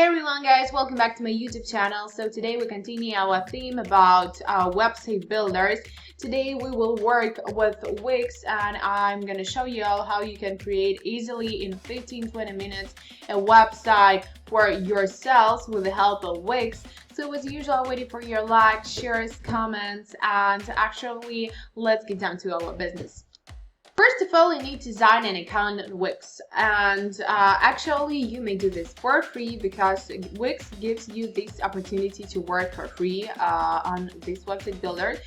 everyone guys, welcome back to my YouTube channel. So today we continue our theme about website builders. Today we will work with Wix and I'm gonna show you all how you can create easily in 15-20 minutes a website for yourselves with the help of Wix. So as usual, waiting for your likes, shares, comments, and actually let's get down to our business. First of all, you need to design an account on Wix, and actually you may do this for free because Wix gives you this opportunity to work for free on this website builder.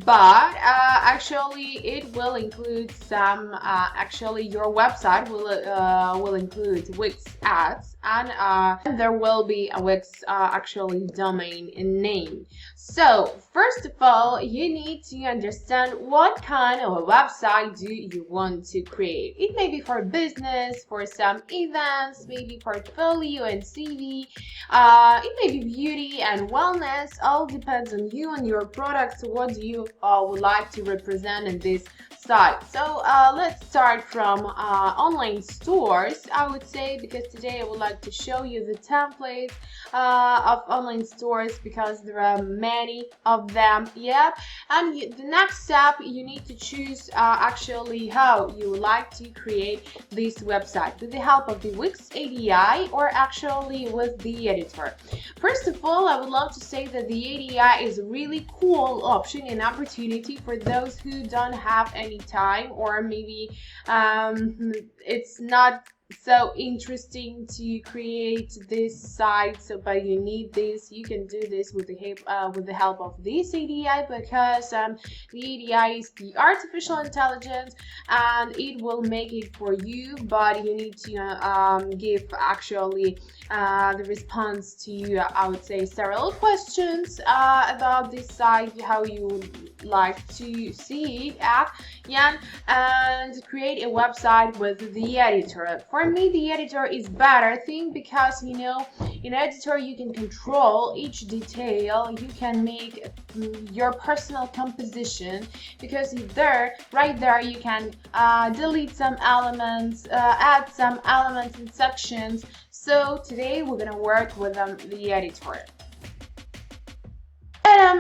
But actually it will include some, actually your website will include Wix ads, and there will be a Wix actually domain name. So first of all, you need to understand what kind of a website do you want to create. It may be for business, for some events, maybe portfolio and CV. It may be beauty and wellness. All depends on you and your products. What do you would like to represent in this site? So let's start from online stores, I would say, because today I would like to show you the templates of online stores because there are many of them. Yep. And the next step, you need to choose actually how you would like to create this website with the help of the Wix ADI or actually with the editor. First of all, I would love to say that the ADI is a really cool option and opportunity for those who don't have any time, or maybe it's not so interesting to create this site, so but you need this. You can do this with the help of this ADI because the ADI is the artificial intelligence and it will make it for you, but you need to give actually the response to I would say several questions about this site, how you would like to see it at, yeah, and create a website with the editor. For me, the editor is better thing because, you know, in editor you can control each detail. You can make your personal composition because right there you can delete some elements, add some elements and sections. So today we're gonna work with the editor.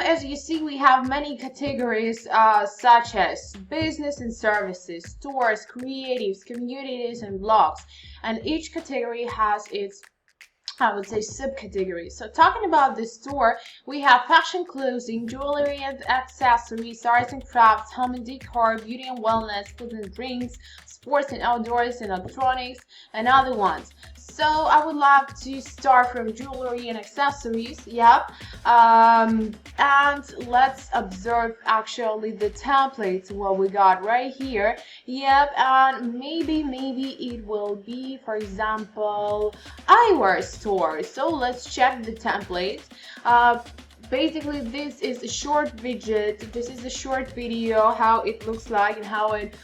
As you see, we have many categories such as business and services, stores, creatives, communities, and blogs. And each category has its, I would say, subcategories. So talking about the store, we have fashion, clothing, jewelry and accessories, arts and crafts, home and decor, beauty and wellness, food and drinks, sports and outdoors, and electronics, and other ones. So I would love to start from jewelry and accessories. Yep. And let's observe actually the templates what we got right here. Yep. And maybe it will be, for example, eyewear store. So let's check the templates. Basically, this is a short widget. This is a short video, how it looks like and how it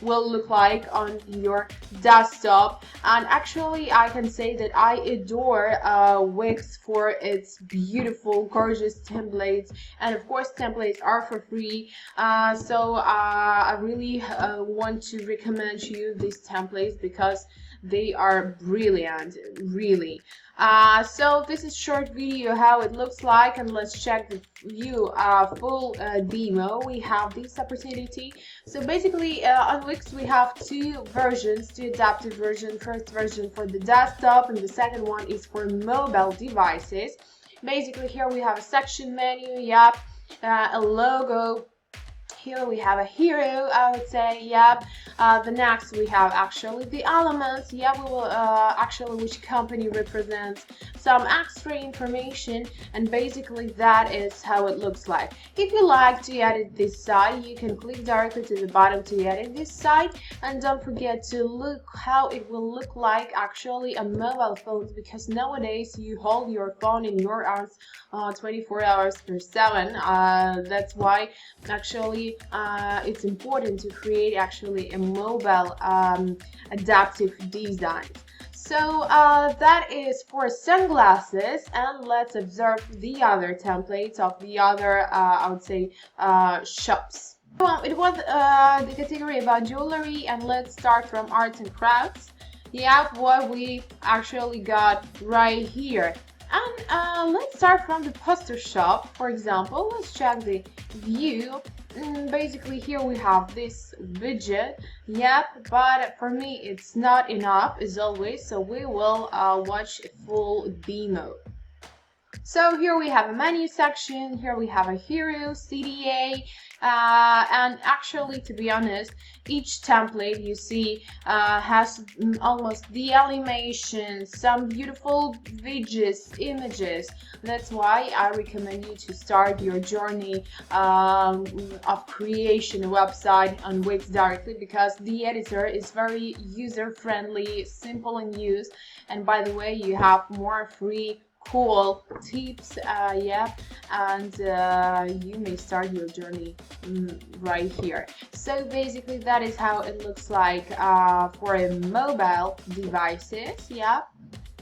will look like on your desktop. And actually, I can say that I adore Wix for its beautiful, gorgeous templates. And of course, templates are for free. So I really want to recommend you these templates because they are brilliant, really. So this is short video how it looks like, and let's check the view full demo. We have this opportunity. So basically on Wix we have two versions, two adaptive versions. First version for the desktop and the second one is for mobile devices. Basically here we have a section menu, yep, a logo. Here we have a hero, I would say, yep. The next we have actually the elements, yep, we will actually which company represents, some extra information, and basically that is how it looks like. If you like to edit this site, you can click directly to the bottom to edit this site, and don't forget to look how it will look like actually on mobile phones, because nowadays you hold your phone in your arms 24 hours per 7. That's why actually it's important to create actually a mobile adaptive design. So that is for sunglasses, and let's observe the other templates of the other I would say shops. Well, it was the category about jewelry, and let's start from arts and crafts. Yep, what we actually got right here. And let's start from the poster shop. For example, let's check the view. Basically, here we have this widget. Yep, but for me, it's not enough as always. So we will watch a full demo. So here we have a menu section, here we have a hero, CTA, and actually, to be honest, each template you see has almost the animation, some beautiful widgets, images. That's why I recommend you to start your journey of creation website on Wix directly, because the editor is very user-friendly, simple in use, and by the way, you have more free cool tips, yeah, and you may start your journey right here. So basically that is how it looks like for a mobile devices, yeah.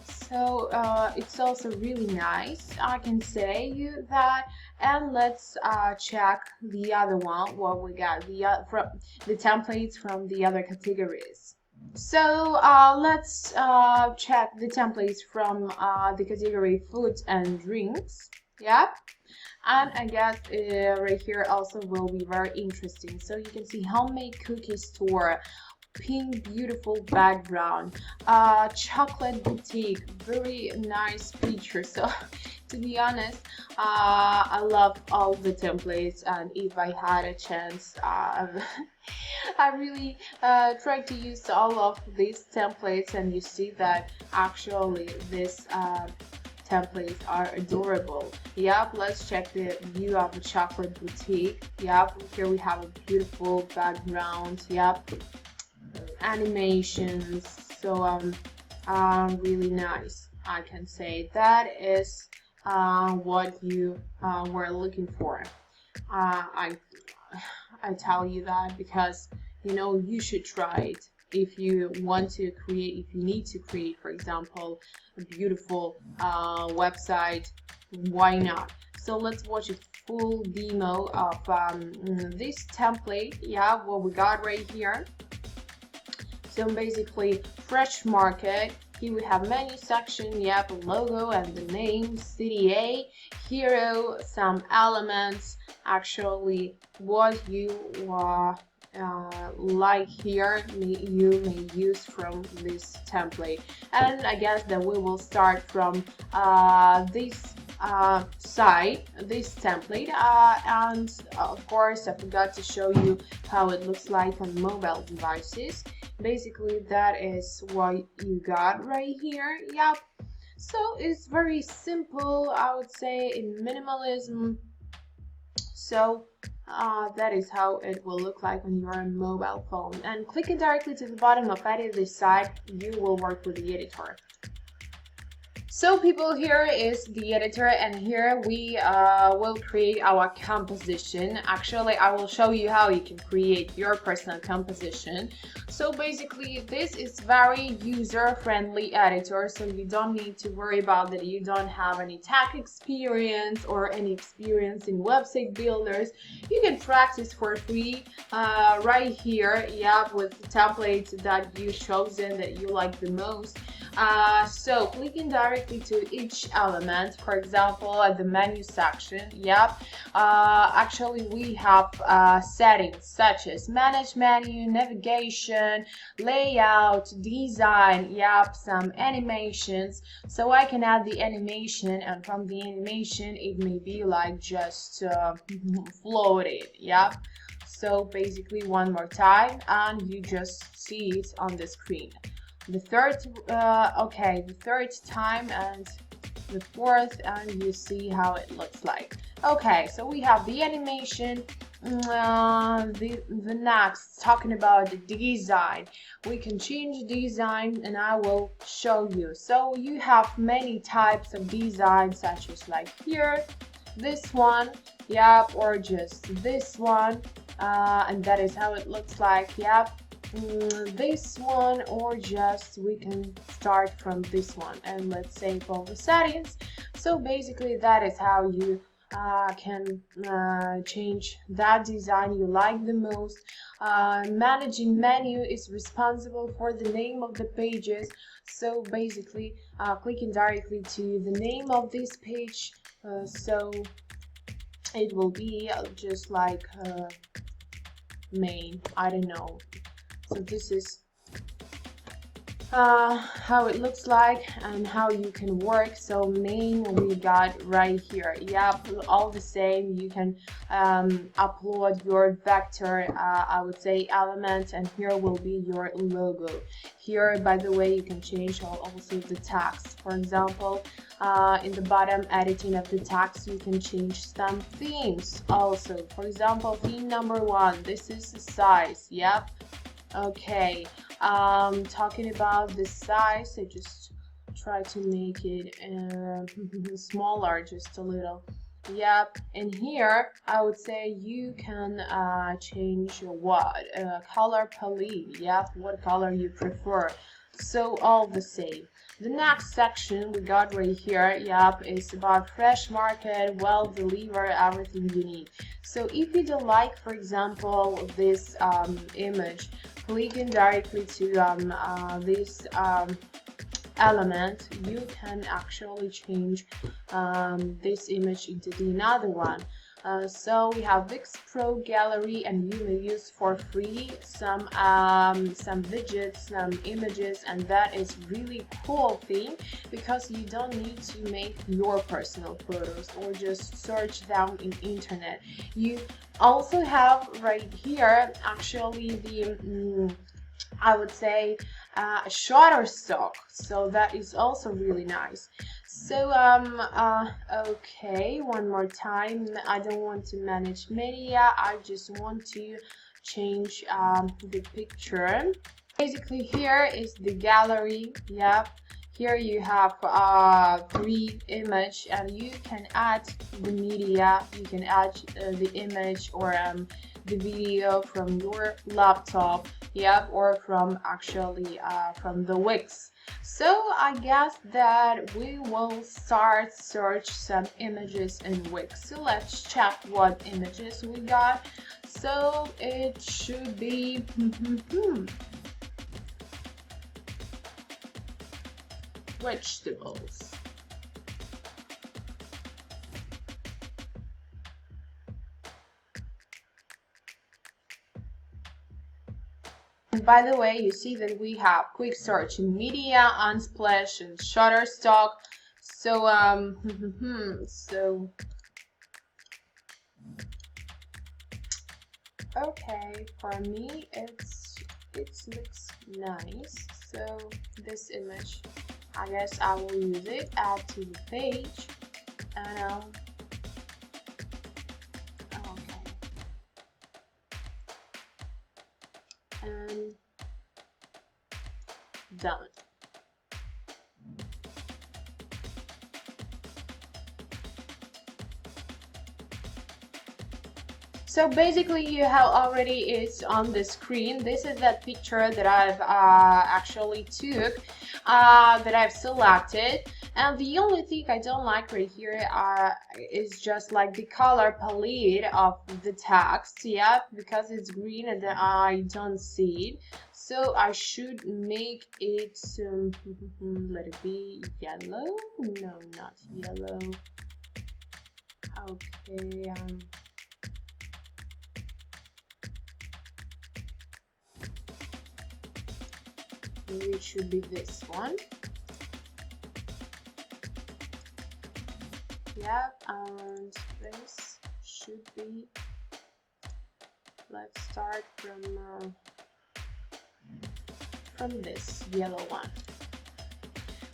So it's also really nice, I can say you that. And let's check the other one, what we got, from the templates from the other categories. So let's check the templates from the category food and drinks. Yeah, and I guess right here also will be very interesting. So you can see homemade cookie store, pink beautiful background, chocolate boutique, very nice feature. So to be honest, I love all the templates, and if I had a chance, I really try to use all of these templates, and you see that actually these templates are adorable. Yep, let's check the view of the chocolate boutique. Yep, here we have a beautiful background. Yep, animations, so really nice, I can say. That is what you were looking for. I tell you that because you know you should try it if you want to create, if you need to create, for example, a beautiful website. Why not? So let's watch a full demo of this template. Yeah, what we got right here. So basically, Fresh Market. Here we have menu section, yep, logo and the name, CTA, hero, some elements, actually what you like here, you may use from this template. And I guess that we will start from this site, this template, and of course I forgot to show you how it looks like on mobile devices. Basically that is what you got right here. Yep, so it's very simple, I would say, in minimalism. So that is how it will look like on your mobile phone, and clicking directly to the bottom of edit this side, you will work with the editor. So people, here is the editor, and here we will create our composition. Actually, I will show you how you can create your personal composition. So basically, this is very user-friendly editor, so you don't need to worry about that you don't have any tech experience or any experience in website builders. You can practice for free right here, yeah, with the templates that you chosen that you like the most. So clicking directly to each element, for example, at the menu section, yep, actually we have settings such as manage menu, navigation, layout, design, yep, some animations. So I can add the animation, and from the animation it may be like just floated, yep. So basically one more time and you just see it on the screen. The third the third time and the fourth, and you see how it looks like. Okay, so we have the animation. The next, talking about the design, we can change design and I will show you. So you have many types of design, such as like here, this one, yep, or just this one, and that is how it looks like, yep. This one, or just we can start from this one, and let's save all the settings. So basically that is how you can change that design you like the most. Managing menu is responsible for the name of the pages. So basically, clicking directly to the name of this page, so it will be just like main. I don't know. So this is how it looks like and how you can work. So main we got right here. Yep, all the same. You can upload your vector, I would say element, and here will be your logo. Here, by the way, you can change also the text. For example, in the bottom editing of the text, you can change some themes also. For example, theme number 1, this is the size. Yep. Okay, talking about the size, I just try to make it smaller just a little. Yep, and here I would say you can change what color palette. Yep, what color you prefer. So all the same. The next section we got right here, yep, is about fresh market, well deliver everything you need. So if you don't like, for example, this image, clicking directly to this element, you can actually change this image into another one. So we have Wix Pro Gallery, and you may use for free some widgets, some images, and that is really cool thing because you don't need to make your personal photos or just search them in internet. You also have right here actually the I would say Shutterstock, so that is also really nice. So okay, one more time. I don't want to manage media, I just want to change the picture. Basically here is the gallery. Yep, here you have 3 image, and you can add the media, you can add the image or the video from your laptop, yep, or from actually from the Wix. So I guess that we will start search some images in Wix. So let's check what images we got. So it should be vegetables. And by the way, you see that we have quick search in media, Unsplash, and Shutterstock. So so okay, for me it looks nice. So this image, I guess I will use it, add to the page, and okay, and done. So basically you have already it's on the screen. This is that picture that I've actually took, that I've selected, and the only thing I don't like right here is just like the color palette of the text, yeah, because it's green and I don't see it. So I should make it let it be yellow. No, not yellow. Okay, maybe it should be this one. Yep, and this should be, let's start from this yellow one.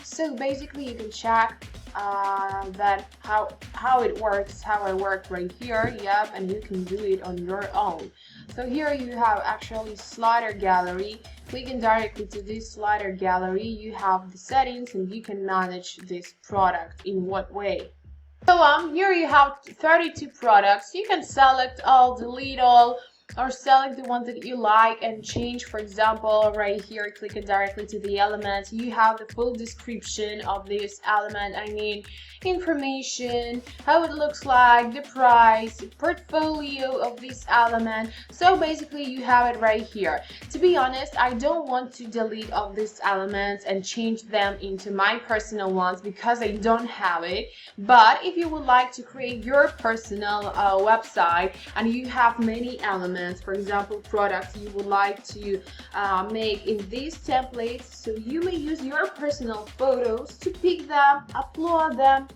So basically you can check that how it works, how I work right here. Yep, and you can do it on your own. So here you have actually slider gallery. Clicking directly to this slider gallery, you have the settings and you can manage this product in what way. So here you have 32 products. You can select all, delete all, or select the ones that you like and change. For example, right here, click it directly to the element. You have the full description of this element. I mean, information, how it looks like, the price, portfolio of this element. So basically you have it right here. To be honest, I don't want to delete all these elements and change them into my personal ones because I don't have it. But if you would like to create your personal website and you have many elements, for example products you would like to make in these templates, so you may use your personal photos to pick them, upload them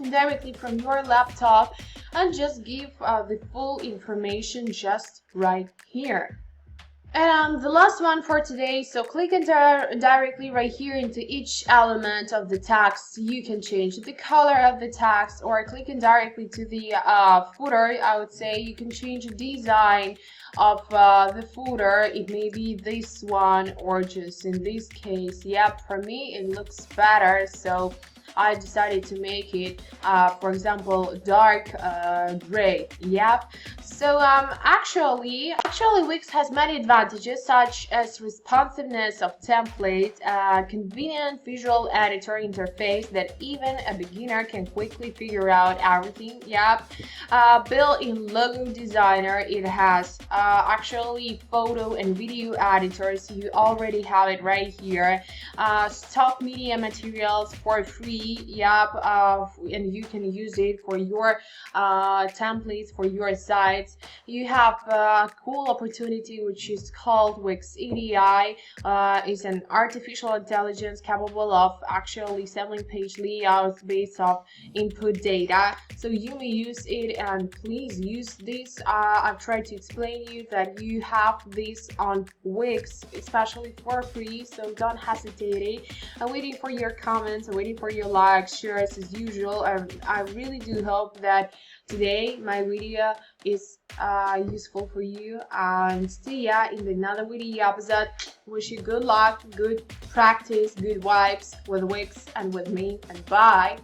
directly from your laptop and just give the full information just right here. And the last one for today, so click directly right here into each element of the text. You can change the color of the text, or clicking directly to the footer, I would say you can change the design of the footer. It may be this one, or just in this case, yep, for me it looks better, so I decided to make it, for example, dark gray. Yep. So actually, Wix has many advantages such as responsiveness of templates, convenient visual editor interface that even a beginner can quickly figure out everything. Yep. Built-in logo designer. It has actually photo and video editors. You already have it right here. Stock media materials for free. Yep, and you can use it for your templates, for your sites. You have a cool opportunity which is called Wix ADI. It's an artificial intelligence capable of actually assembling page layouts based off input data. So you may use it, and please use this. I've tried to explain you that you have this on Wix, especially for free, so don't hesitate. I'm waiting for your comments. I'm waiting for your likes, shares as usual. I really do hope that today my video is useful for you, and see ya in another video episode. Wish you good luck, good practice, good vibes with Wix and with me, and bye.